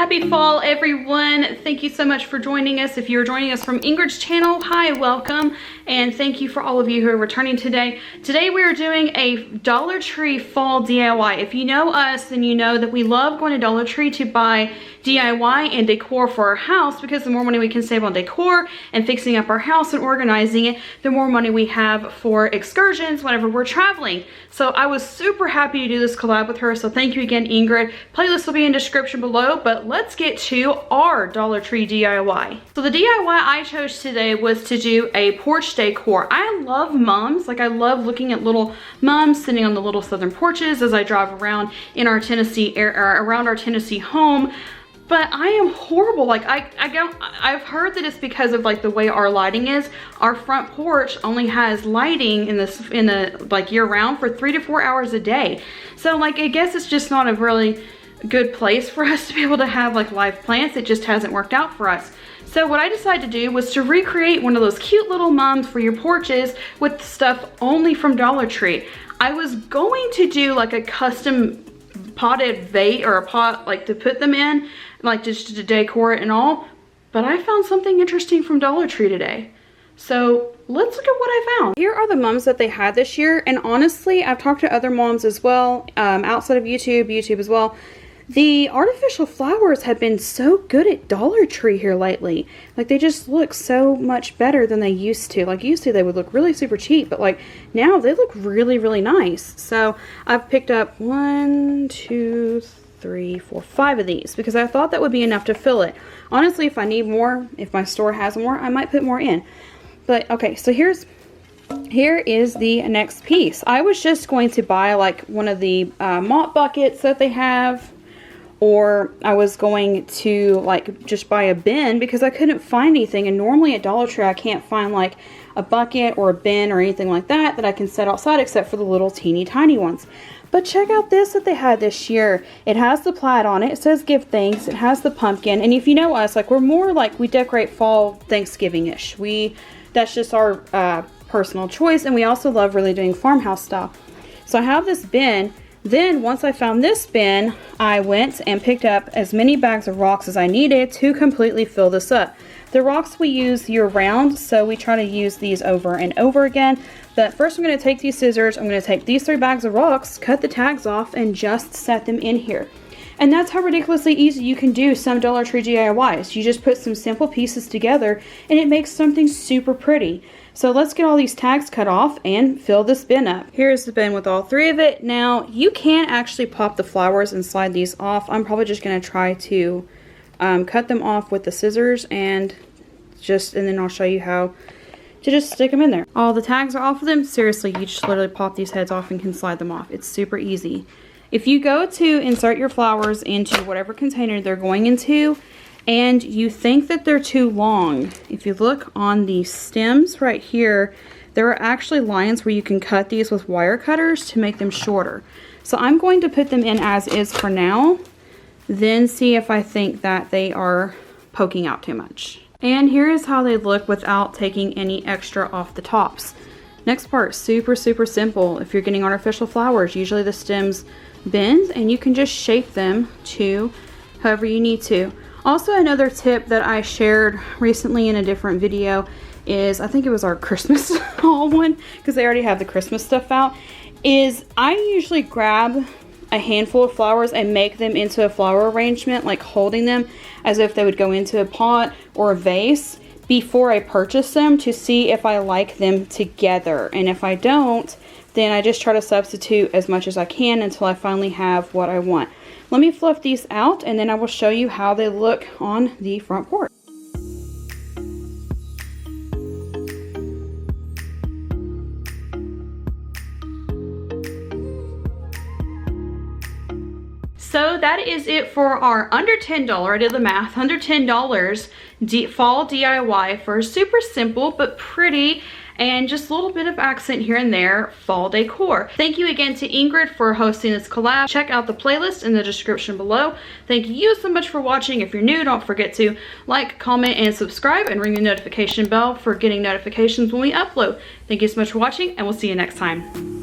Happy fall, everyone. Thank you so much for joining us. If you're joining us from Ingrid's channel, hi, welcome. And thank you for all of you who are returning today. Today we are doing a Dollar Tree fall DIY. If you know us, then you know that we love going to Dollar Tree to buy DIY and decor for our house, because the more money we can save on decor and fixing up our house and organizing it, the more money we have for excursions whenever we're traveling. So I was super happy to do this collab with her, so thank you again, Ingrid. Playlist will be in description below, but let's get to our Dollar Tree DIY. So the DIY I chose today was to do a porch decor. I love mums, like I love looking at little mums sitting on the little southern porches as I drive around in our Tennessee around our Tennessee home. But I am horrible. Like I've heard that it's because of like the way our lighting is. Our front porch only has lighting in the like year round for 3 to 4 hours a day. So like I guess it's just not a really good place for us to be able to have like live plants. It just hasn't worked out for us. So what I decided to do was to recreate one of those cute little mums for your porches with stuff only from Dollar Tree. I was going to do like a custom potted vase or a pot like to put them in, like just to decor it and all, but I found something interesting from Dollar Tree today. So let's look at what I found. Here are the mums that they had this year, and honestly I've talked to other moms as well, outside of YouTube as well. The artificial flowers have been so good at Dollar Tree here lately. Like they just look so much better than they used to. Like used to they would look really super cheap, but like now they look really, really nice. So I've picked up 1, 2, 3, 4, 5 of these because I thought that would be enough to fill it. Honestly, if I need more, if my store has more, I might put more in. But okay, so here is the next piece. I was just going to buy like one of the mop buckets that they have, or I was going to like just buy a bin because I couldn't find anything. And normally at Dollar Tree I can't find like a bucket or a bin or anything like that that I can set outside except for the little teeny tiny ones. But check out this that they had this year. It has the plaid on it. It says give thanks. It has the pumpkin. And if you know us, like we're more like we decorate fall Thanksgiving-ish. That's just our personal choice. And we also love really doing farmhouse style. So I have this bin. Then once I found this bin, I went and picked up as many bags of rocks as I needed to completely fill this up. The rocks we use year round, so we try to use these over and over again. But first I'm going to take these scissors, I'm going to take these 3 bags of rocks, cut the tags off, and just set them in here. And that's how ridiculously easy you can do some Dollar Tree DIYs. You just put some simple pieces together and it makes something super pretty. So let's get all these tags cut off and fill this bin up. Here's the bin with all 3 of it. Now you can actually pop the flowers and slide these off. I'm probably just going to try to cut them off with the scissors and then I'll show you how to just stick them in there. All the tags are off of them. Seriously, you just literally pop these heads off and can slide them off. It's super easy. If you go to insert your flowers into whatever container they're going into and you think that they're too long, if you look on the stems right here, there are actually lines where you can cut these with wire cutters to make them shorter. So I'm going to put them in as is for now, then see if I think that they are poking out too much. And here is how they look without taking any extra off the tops. Next part, super, super simple. If you're getting artificial flowers, usually the stems bend and you can just shape them to however you need to. Also, another tip that I shared recently in a different video is, I think it was our Christmas haul one, because they already have the Christmas stuff out, is I usually grab a handful of flowers and make them into a flower arrangement, like holding them as if they would go into a pot or a vase before I purchase them, to see if I like them together. And if I don't, then I just try to substitute as much as I can until I finally have what I want. Let me fluff these out and then I will show you how they look on the front porch. So that is it for our under $10, I did the math, under $10 fall DIY for super simple but pretty and just a little bit of accent here and there fall decor. Thank you again to Ingrid for hosting this collab. Check out the playlist in the description below. Thank you so much for watching. If you're new, don't forget to like, comment, and subscribe, and ring the notification bell for getting notifications when we upload. Thank you so much for watching, and we'll see you next time.